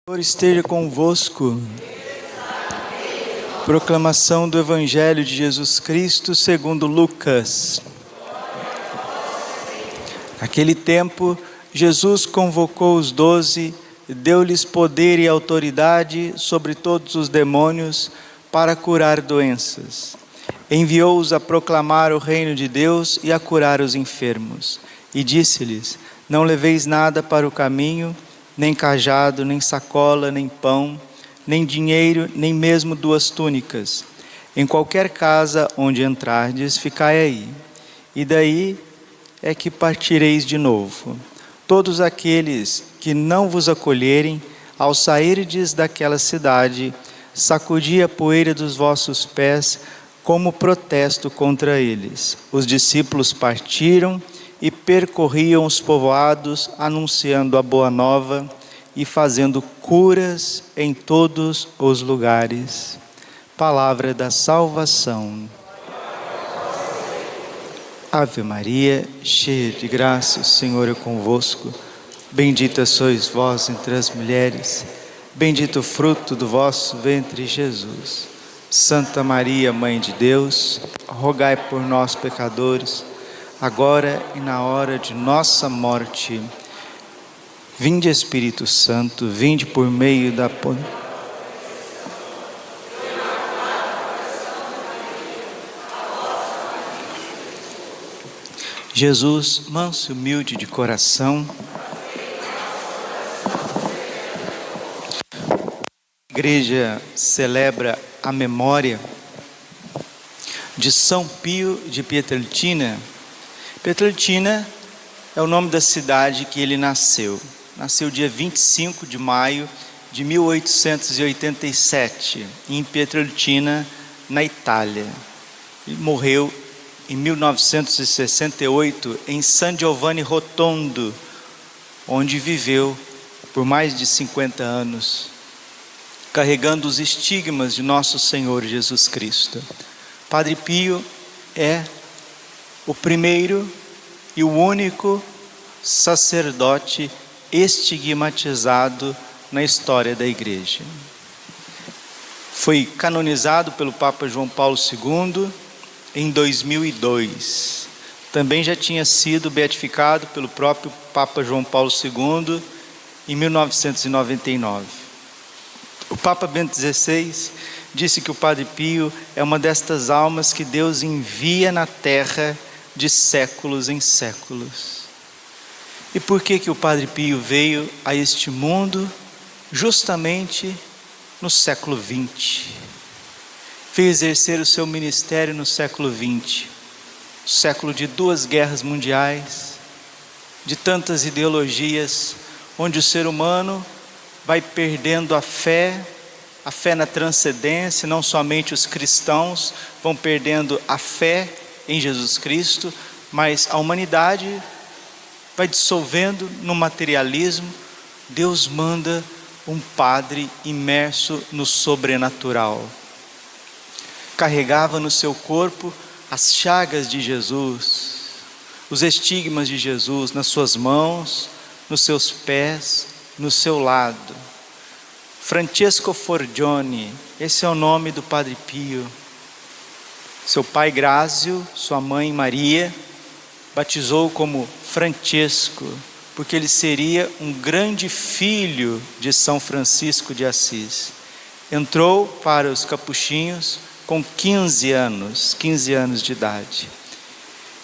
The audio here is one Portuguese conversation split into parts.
Senhor esteja convosco. Proclamação do Evangelho de Jesus Cristo segundo Lucas. Naquele tempo, Jesus convocou os 12, deu-lhes poder e autoridade sobre todos os demônios para curar doenças. Enviou-os a proclamar o reino de Deus e a curar os enfermos. E disse-lhes: não leveis nada para o caminho, nem cajado, nem sacola, nem pão, nem dinheiro, nem mesmo 2 túnicas. Em qualquer casa onde entrardes, ficai aí, e daí é que partireis de novo. Todos aqueles que não vos acolherem, ao sairdes daquela cidade, sacudi a poeira dos vossos pés, como protesto contra eles. Os discípulos partiram e percorriam os povoados, anunciando a boa nova e fazendo curas em todos os lugares. Palavra da salvação. Ave Maria, cheia de graça, o Senhor é convosco. Bendita sois vós entre as mulheres, bendito o fruto do vosso ventre, Jesus. Santa Maria, Mãe de Deus, rogai por nós, pecadores, agora e na hora de nossa morte. Vinde, Espírito Santo, vinde por meio da... Jesus, manso e humilde de coração, a igreja celebra a memória de São Pio de Pietrelcina. Pietrelcina é o nome da cidade que ele nasceu. Nasceu dia 25 de maio de 1887, em Pietrelcina, na Itália. Ele morreu em 1968, em San Giovanni Rotondo, onde viveu por mais de 50 anos, carregando os estigmas de nosso Senhor Jesus Cristo. Padre Pio é o primeiro e o único sacerdote estigmatizado na história da Igreja. Foi canonizado pelo Papa João Paulo II em 2002. Também já tinha sido beatificado pelo próprio Papa João Paulo II em 1999. O Papa Bento XVI disse que o Padre Pio é uma destas almas que Deus envia na terra de séculos em séculos. E por que o Padre Pio veio a este mundo justamente no século XX? Veio exercer o seu ministério no século XX, século de 2 guerras mundiais, de tantas ideologias, onde o ser humano vai perdendo a fé na transcendência. Não somente os cristãos vão perdendo a fé em Jesus Cristo, mas a humanidade vai dissolvendo no materialismo. Deus manda um padre imerso no sobrenatural. Carregava no seu corpo as chagas de Jesus, os estigmas de Jesus nas suas mãos, nos seus pés, no seu lado. Francesco Forgione, esse é o nome do Padre Pio. Seu pai Grázio, sua mãe Maria, batizou como Francesco, porque ele seria um grande filho de São Francisco de Assis. Entrou para os capuchinhos com 15 anos de idade.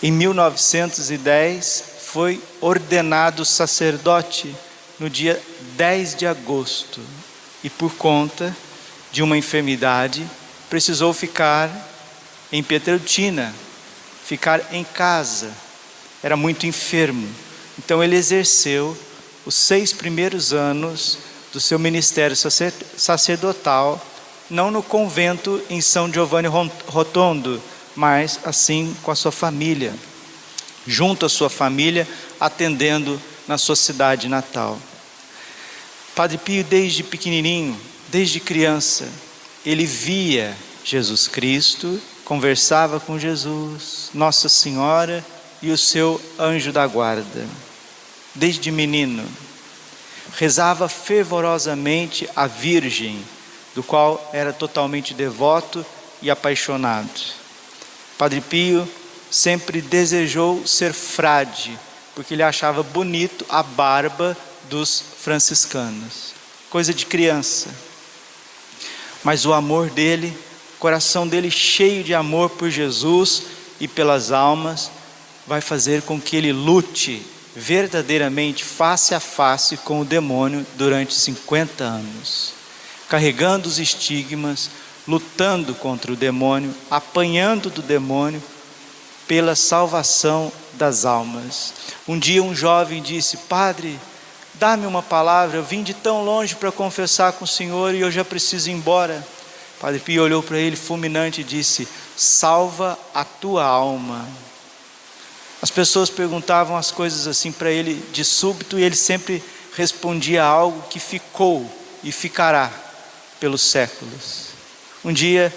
Em 1910, foi ordenado sacerdote no dia 10 de agosto. E por conta de uma enfermidade, precisou ficar em Pietrelcina, ficar em casa. Era muito enfermo. Então ele exerceu os 6 primeiros anos do seu ministério sacerdotal, não no convento em São Giovanni Rotondo, mas assim com a sua família, junto à sua família, atendendo na sua cidade natal. Padre Pio, desde pequenininho, desde criança, ele via Jesus Cristo, conversava com Jesus, Nossa Senhora e o seu anjo da guarda. Desde menino, rezava fervorosamente a Virgem, do qual era totalmente devoto e apaixonado. Padre Pio sempre desejou ser frade, porque ele achava bonito a barba dos franciscanos, coisa de criança. Mas o amor dele, o coração dele cheio de amor por Jesus e pelas almas, vai fazer com que ele lute verdadeiramente face a face com o demônio durante 50 anos, carregando os estigmas, lutando contra o demônio, apanhando do demônio pela salvação das almas. Um dia um jovem disse: padre, dá-me uma palavra, eu vim de tão longe para confessar com o Senhor e eu já preciso ir embora. Padre Pio olhou para ele fulminante e disse: salva a tua alma. As pessoas perguntavam as coisas assim para ele de súbito, e ele sempre respondia algo que ficou e ficará pelos séculos. Um dia,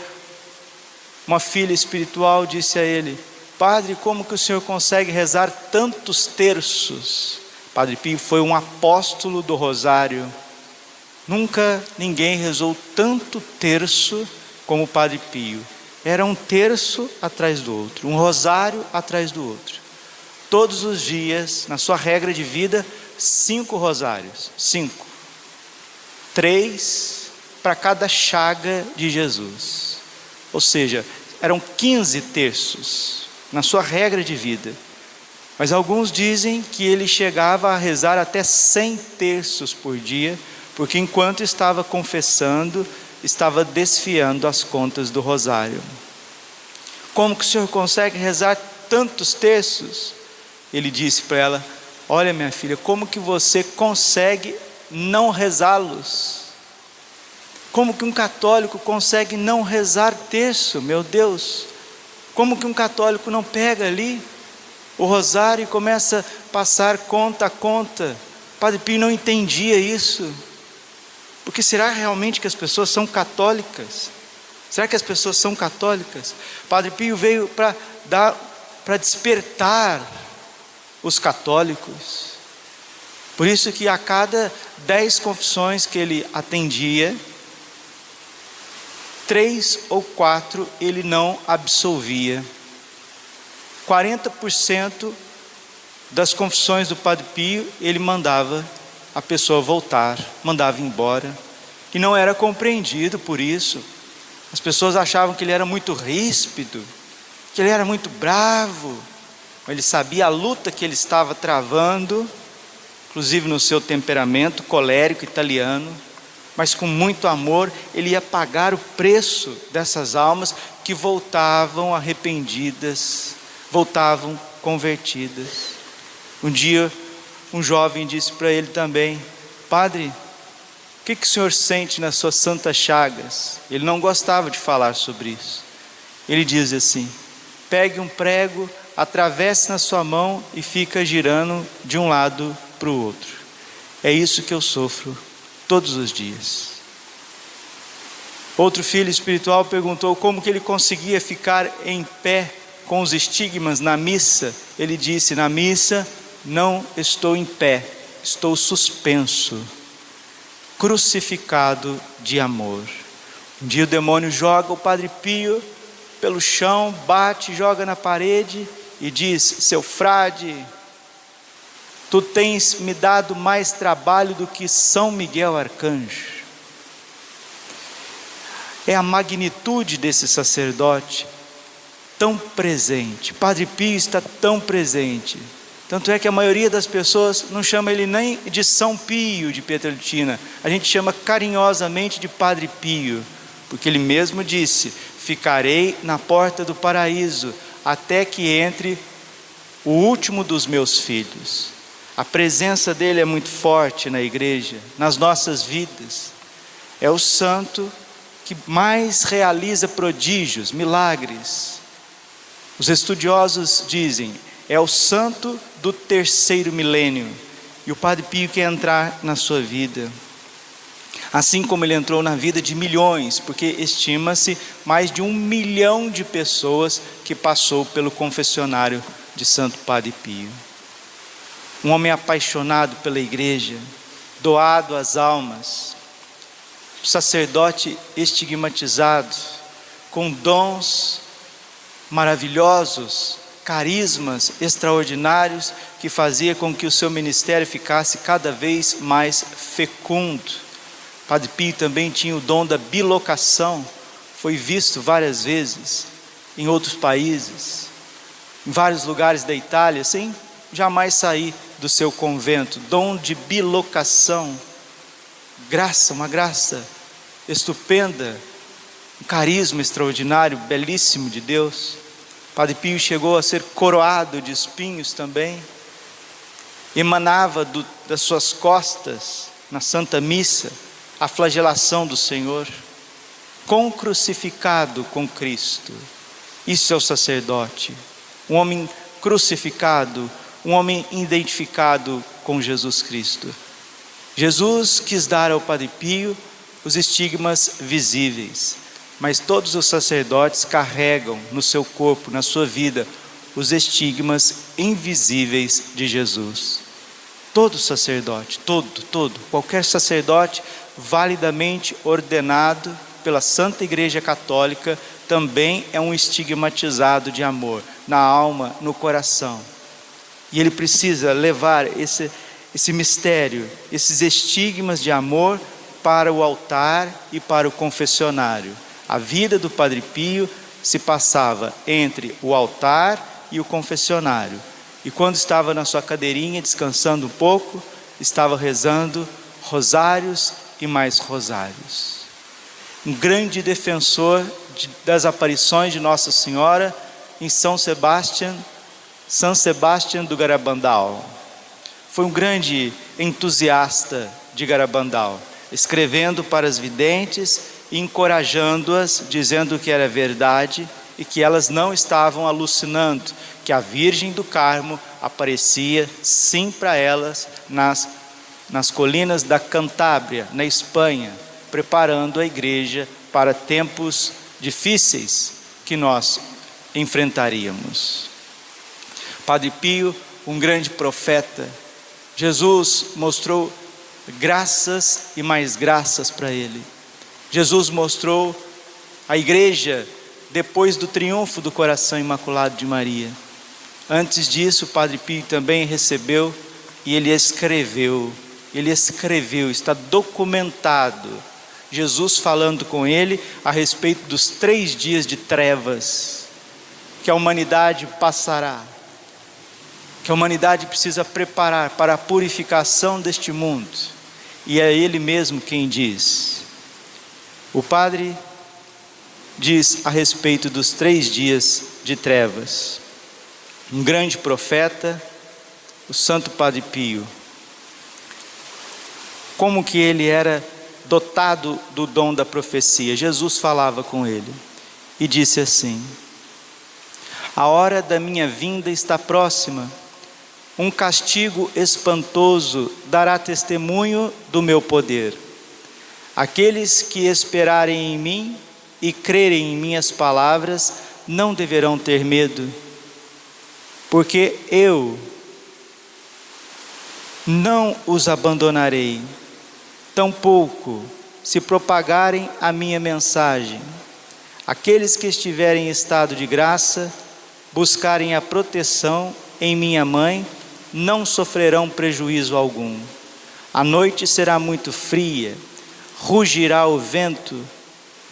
uma filha espiritual disse a ele: padre, como que o senhor consegue rezar tantos terços? Padre Pio foi um apóstolo do rosário. Nunca ninguém rezou tanto terço como o Padre Pio. Era um terço atrás do outro, um rosário atrás do outro. Todos os dias, na sua regra de vida, 5 rosários. 5. 3 para cada chaga de Jesus. Ou seja, eram 15 terços na sua regra de vida. Mas alguns dizem que ele chegava a rezar até 100 terços por dia, porque enquanto estava confessando, estava desfiando as contas do rosário. Como que o senhor consegue rezar tantos terços? Ele disse para ela: olha, minha filha, como que você consegue não rezá-los? Como que um católico consegue não rezar terço? Meu Deus, como que um católico não pega ali o rosário e começa a passar conta a conta? Padre Pio não entendia isso. Porque será realmente que as pessoas são católicas? Será que as pessoas são católicas? Padre Pio veio para despertar os católicos. Por isso que a cada 10 confissões que ele atendia, 3 ou 4 ele não absolvia. 40% das confissões do Padre Pio ele mandava a pessoa voltar, mandava embora, e não era compreendido por isso. As pessoas achavam que ele era muito ríspido, que ele era muito bravo. Ele sabia a luta que ele estava travando, inclusive no seu temperamento colérico italiano, mas com muito amor ele ia pagar o preço dessas almas que voltavam arrependidas, voltavam convertidas. Um dia um jovem disse para ele também: padre, o que o senhor sente nas suas santas chagas? Ele não gostava de falar sobre isso. Ele diz assim: pegue um prego, atravesse na sua mão e fica girando de um lado para o outro. É isso que eu sofro todos os dias. Outro filho espiritual perguntou como que ele conseguia ficar em pé com os estigmas na missa. Ele disse: na missa não estou em pé, estou suspenso, crucificado de amor. Um dia o demônio joga o Padre Pio pelo chão, bate, joga na parede e diz: seu frade, tu tens me dado mais trabalho do que São Miguel Arcanjo. É a magnitude desse sacerdote tão presente. Padre Pio está tão presente. Tanto é que a maioria das pessoas não chama ele nem de São Pio de Pietrelcina. A gente chama carinhosamente de Padre Pio, porque ele mesmo disse: ficarei na porta do paraíso até que entre o último dos meus filhos. A presença dele é muito forte na igreja, nas nossas vidas. É o santo que mais realiza prodígios, milagres. Os estudiosos dizem: é o santo do 3º milênio. E o Padre Pio quer entrar na sua vida, assim como ele entrou na vida de milhões, porque estima-se mais de 1 milhão de pessoas que passou pelo confessionário de Santo Padre Pio. Um homem apaixonado pela igreja, doado às almas, o sacerdote estigmatizado, com dons maravilhosos, carismas extraordinários, que fazia com que o seu ministério ficasse cada vez mais fecundo. Padre Pio também tinha o dom da bilocação, foi visto várias vezes em outros países, em vários lugares da Itália, sem jamais sair do seu convento. Dom de bilocação, graça, uma graça estupenda, um carisma extraordinário, belíssimo de Deus. Padre Pio chegou a ser coroado de espinhos também, emanava das suas costas, na Santa Missa, a flagelação do Senhor, crucificado com Cristo. Isso é o sacerdote, um homem crucificado, um homem identificado com Jesus Cristo. Jesus quis dar ao Padre Pio os estigmas visíveis, mas todos os sacerdotes carregam no seu corpo, na sua vida, os estigmas invisíveis de Jesus. Todo sacerdote, qualquer sacerdote validamente ordenado pela Santa Igreja Católica também é um estigmatizado de amor, na alma, no coração. E ele precisa levar esse mistério, esses estigmas de amor para o altar e para o confessionário. A vida do Padre Pio se passava entre o altar e o confessionário. E quando estava na sua cadeirinha, descansando um pouco, estava rezando rosários e mais rosários. Um grande defensor das aparições de Nossa Senhora em São Sebastião do Garabandal. Foi um grande entusiasta de Garabandal, escrevendo para as videntes e encorajando-as, dizendo que era verdade e que elas não estavam alucinando, que a Virgem do Carmo aparecia sim para elas nas colinas da Cantábria, na Espanha, preparando a igreja para tempos difíceis que nós enfrentaríamos. Padre Pio, um grande profeta, Jesus mostrou graças e mais graças para ele. Jesus mostrou a igreja depois do triunfo do coração imaculado de Maria. Antes disso, o Padre Pio também recebeu e ele escreveu, está documentado, Jesus falando com ele a respeito dos 3 dias de trevas, que a humanidade passará, que a humanidade precisa preparar para a purificação deste mundo. E é ele mesmo quem diz. O Padre diz a respeito dos 3 dias de trevas. Um grande profeta, o Santo Padre Pio. Como que ele era dotado do dom da profecia? Jesus falava com ele e disse assim: a hora da minha vinda está próxima. Um castigo espantoso dará testemunho do meu poder. Aqueles que esperarem em mim e crerem em minhas palavras não deverão ter medo, porque eu não os abandonarei, tampouco se propagarem a minha mensagem. Aqueles que estiverem em estado de graça, buscarem a proteção em minha mãe, não sofrerão prejuízo algum. A noite será muito fria, rugirá o vento,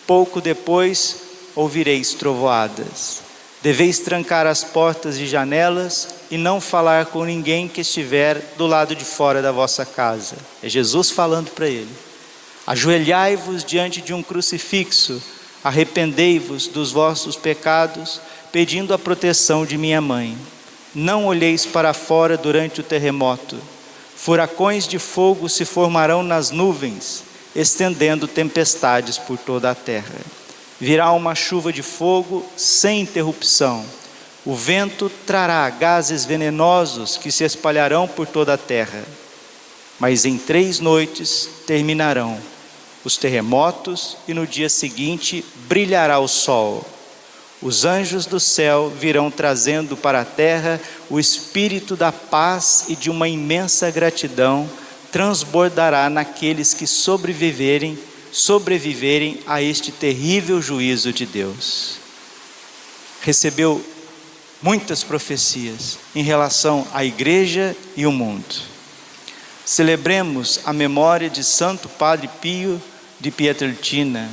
pouco depois ouvireis trovoadas. Deveis trancar as portas e janelas e não falar com ninguém que estiver do lado de fora da vossa casa. É Jesus falando para ele. Ajoelhai-vos diante de um crucifixo, arrependei-vos dos vossos pecados, pedindo a proteção de minha mãe. Não olheis para fora durante o terremoto. Furacões de fogo se formarão nas nuvens, estendendo tempestades por toda a terra. Virá uma chuva de fogo sem interrupção. O vento trará gases venenosos que se espalharão por toda a terra. Mas em 3 noites terminarão os terremotos e no dia seguinte brilhará o sol. Os anjos do céu virão trazendo para a terra o espírito da paz e de uma imensa gratidão transbordará naqueles que sobreviverem a este terrível juízo de Deus. Recebeu muitas profecias em relação à igreja e o mundo. Celebremos a memória de Santo Padre Pio de Pietrelcina,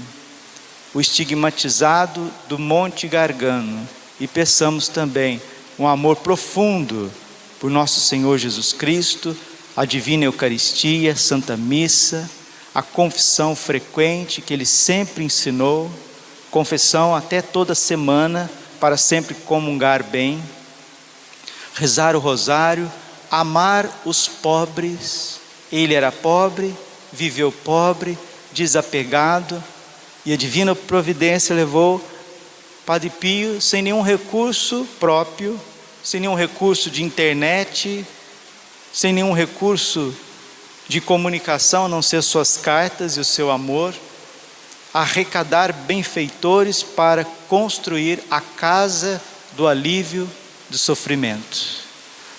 o estigmatizado do Monte Gargano, e peçamos também um amor profundo por nosso Senhor Jesus Cristo, a Divina Eucaristia, Santa Missa, a confissão frequente que Ele sempre ensinou, confissão até toda semana, para sempre comungar bem, rezar o rosário, amar os pobres. Ele era pobre, viveu pobre, desapegado, e a Divina Providência levou Padre Pio sem nenhum recurso próprio, sem nenhum recurso de internet, sem nenhum recurso de comunicação, a não ser suas cartas e o seu amor, arrecadar benfeitores para construir a casa do alívio do sofrimento.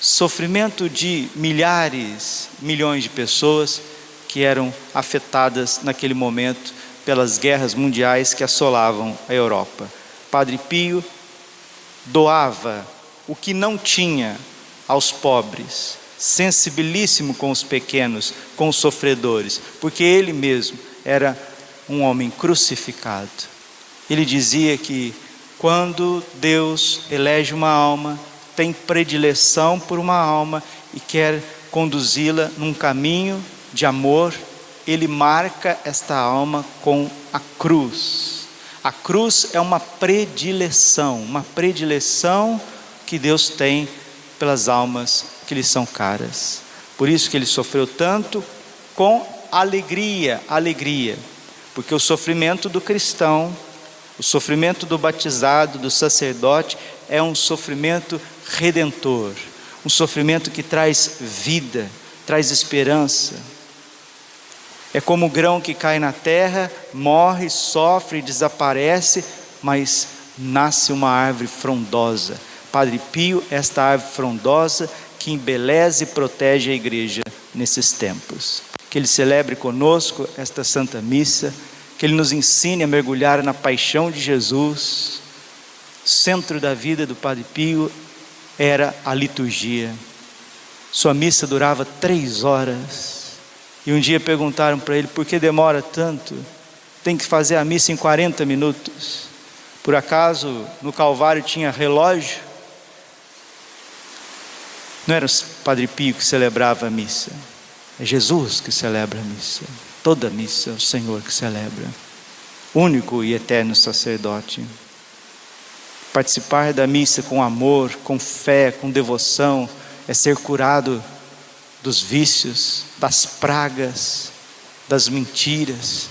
Sofrimento de milhares, milhões de pessoas que eram afetadas naquele momento pelas guerras mundiais que assolavam a Europa. Padre Pio doava o que não tinha aos pobres, sensibilíssimo com os pequenos, com os sofredores, porque ele mesmo era um homem crucificado. Ele dizia que quando Deus elege uma alma, tem predileção por uma alma e quer conduzi-la num caminho de amor, Ele marca esta alma com a cruz. A cruz é uma predileção que Deus tem pelas almas que lhe são caras. Por isso que Ele sofreu tanto, com alegria, porque o sofrimento do cristão, o sofrimento do batizado, do sacerdote, é um sofrimento redentor, um sofrimento que traz vida, traz esperança. É como o grão que cai na terra, morre, sofre, desaparece, mas nasce uma árvore frondosa. Padre Pio, esta árvore frondosa que embeleza e protege a igreja nesses tempos. Que Ele celebre conosco esta Santa Missa, que Ele nos ensine a mergulhar na paixão de Jesus. O centro da vida do Padre Pio era a liturgia. Sua missa durava 3 horas. E um dia perguntaram para ele: por que demora tanto? Tem que fazer a missa em 40 minutos. Por acaso no Calvário tinha relógio? Não era o Padre Pio que celebrava a missa, é Jesus que celebra a missa. Toda missa é o Senhor que celebra, único e eterno sacerdote. Participar da missa com amor, com fé, com devoção, é ser curado dos vícios, das pragas, das mentiras,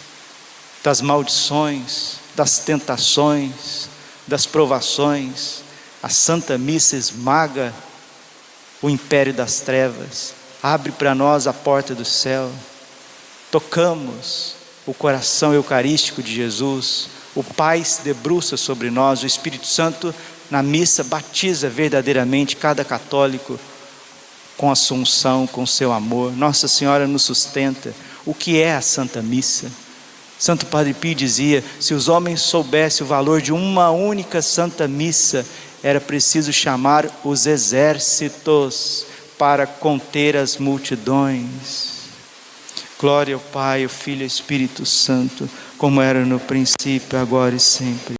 das maldições, das tentações, das provações. A Santa Missa esmaga o império das trevas, abre para nós a porta do céu. Tocamos o coração eucarístico de Jesus, o Pai se debruça sobre nós, o Espírito Santo na missa batiza verdadeiramente cada católico com a assunção, com seu amor. Nossa Senhora nos sustenta. O que é a Santa Missa? Santo Padre Pio dizia: se os homens soubessem o valor de uma única Santa Missa, era preciso chamar os exércitos para conter as multidões. Glória ao Pai, ao Filho e ao Espírito Santo, como era no princípio, agora e sempre.